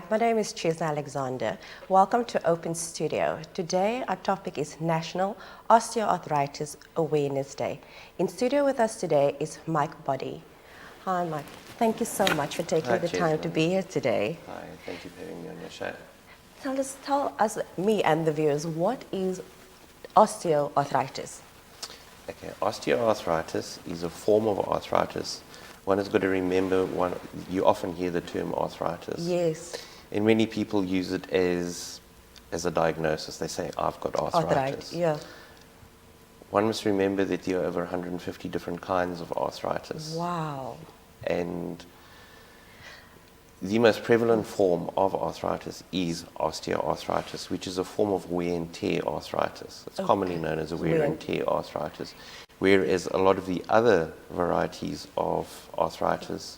my name is Chisa Alexander. Welcome to Open Studio. Today our topic is National Osteoarthritis Awareness Day. In studio with us today is Mike Boddy. Hi Mike, thank you so much for taking the time to be here today. Hi, thank you for having me on your show. Tell us, me and the viewers, what is osteoarthritis? Okay, osteoarthritis is a form of arthritis. One has got to remember, you often hear the term arthritis. Yes. And many people use it as a diagnosis. They say, I've got arthritis. Yeah. One must remember that there are over 150 different kinds of arthritis. Wow. And the most prevalent form of arthritis is osteoarthritis, which is a form of wear and tear arthritis. It's commonly known as a wear and tear arthritis. Whereas a lot of the other varieties of arthritis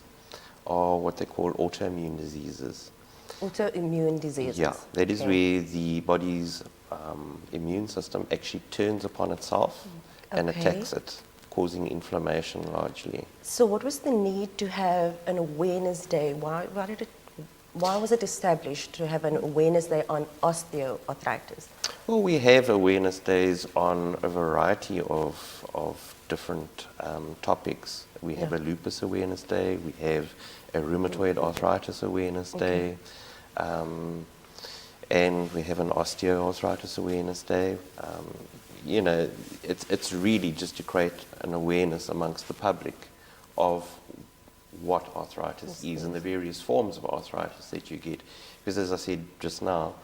are what they call autoimmune diseases. Autoimmune diseases. Yeah, that is where the body's immune system actually turns upon itself and attacks it, causing inflammation largely. So what was the need to have an awareness day? Why was it established to have an awareness day on osteoarthritis? Well, we have awareness days on a variety of different topics. We have a lupus awareness day, we have a rheumatoid arthritis awareness day, and we have an osteoarthritis awareness day. You know, it's really just to create an awareness amongst the public of what arthritis is and the various forms of arthritis that you get. Because as I said just now,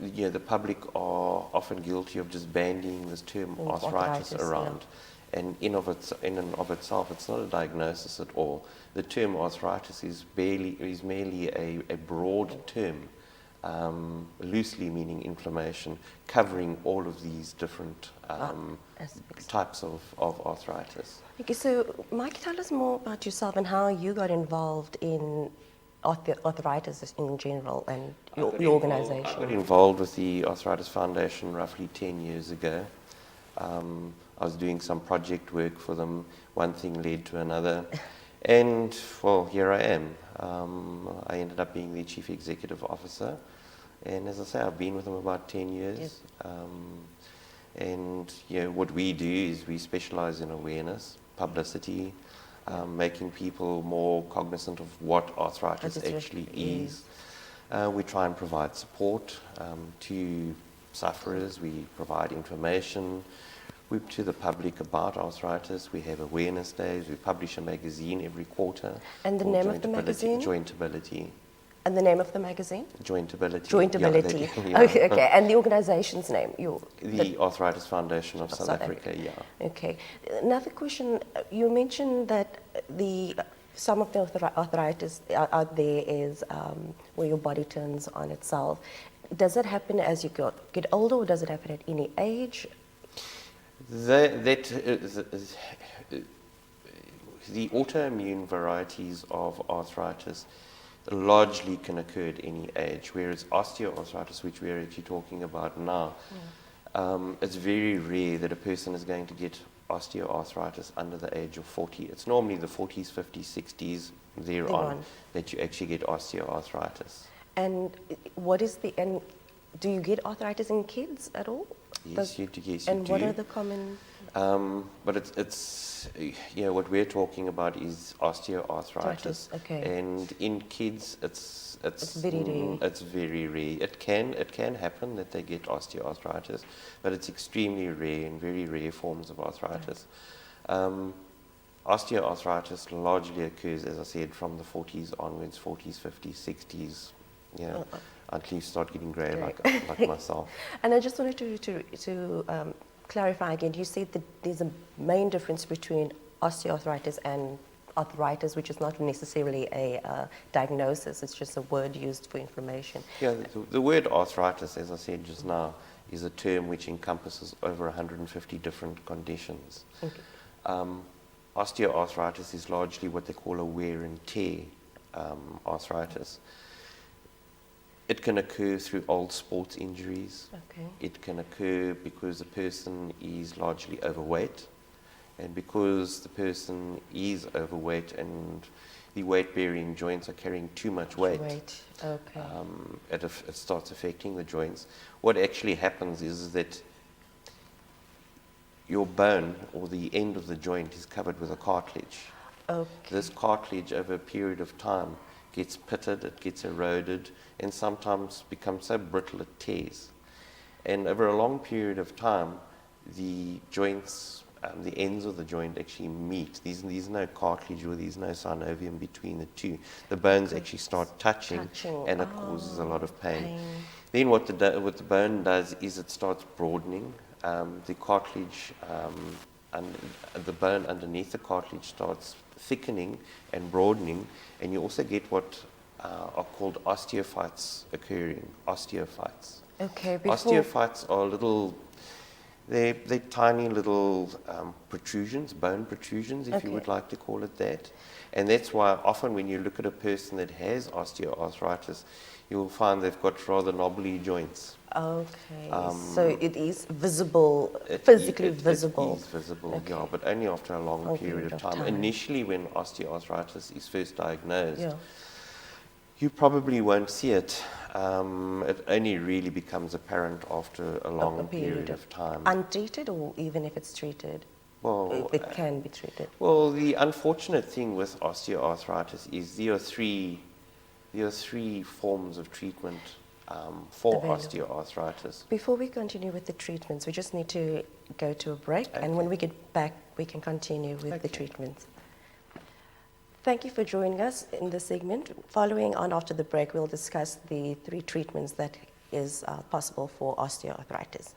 the public are often guilty of just bandying this term arthritis around. Yeah. And in and of itself, it's not a diagnosis at all. The term arthritis is merely a broad term, loosely meaning inflammation, covering all of these different types of arthritis. Okay, so Mike, tell us more about yourself and how you got involved in arthritis in general and your organization. I got involved with the Arthritis Foundation roughly 10 years ago. I was doing some project work for them. One thing led to another. And, well, here I am. I ended up being the Chief Executive Officer. And as I say, I've been with them about 10 years. Yes. And what we do is we specialize in awareness, publicity, making people more cognizant of what arthritis actually is. We try and provide support to sufferers. We provide information to the public about arthritis. We have awareness days. We publish a magazine every quarter. And the name of the magazine? Jointability. And the name of the magazine? Jointability. Jointability. Yeah, okay. And the organization's name? The Arthritis Foundation of South Africa, yeah. Okay. Another question. You mentioned that some of the arthritis out there is where your body turns on itself. Does it happen as you get older, or does it happen at any age? The autoimmune varieties of arthritis largely can occur at any age, whereas osteoarthritis, which we're actually talking about now, it's very rare that a person is going to get osteoarthritis under the age of 40. It's normally the 40s, 50s, 60s, thereon that you actually get osteoarthritis. And do you get arthritis in kids at all? Yes, you do. And what are the common? But it's what we're talking about is osteoarthritis. Okay. And in kids, it's very rare. It's very rare. It can happen that they get osteoarthritis, but it's extremely rare in very rare forms of arthritis. Osteoarthritis largely occurs, as I said, from the 40s onwards, 40s, 50s, 60s. Until you start getting grey like myself. And I just wanted to clarify again. You said that there's a main difference between osteoarthritis and arthritis, which is not necessarily a diagnosis. It's just a word used for information. Yeah, the word arthritis, as I said just now, is a term which encompasses over 150 different conditions. Okay. Osteoarthritis is largely what they call a wear and tear arthritis. It can occur through old sports injuries. Okay. It can occur because the person is largely overweight, and because the person is overweight and the weight-bearing joints are carrying too much weight. Okay. It starts affecting the joints. What actually happens is that your bone or the end of the joint is covered with a cartilage. Okay. This cartilage over a period of time gets pitted, it gets eroded, and sometimes becomes so brittle it tears. And over a long period of time, the joints, the ends of the joint actually meet. There's no cartilage or there's no synovium between the two. The bones actually start touching and it causes a lot of pain. Then what the bone does is it starts broadening. The cartilage, and the bone underneath the cartilage starts thickening and broadening, and you also get what are called osteophytes occurring. Osteophytes. Okay. Osteophytes are they're tiny little protrusions, bone protrusions, if you would like to call it that. And that's why often when you look at a person that has osteoarthritis, you'll find they've got rather knobbly joints. Okay. So it is visible, physically visible. It is visible, yeah, but only after a long period of time. Initially, when osteoarthritis is first diagnosed, you probably won't see it. It only really becomes apparent after a long period of time. Untreated, or even if it's treated? Well, it can be treated. Well, the unfortunate thing with osteoarthritis is there are three forms of treatment for osteoarthritis. Before we continue with the treatments, we just need to go to a break, and when we get back, we can continue with the treatments. Thank you for joining us in this segment. Following on after the break, we'll discuss the 3 treatments that is possible for osteoarthritis.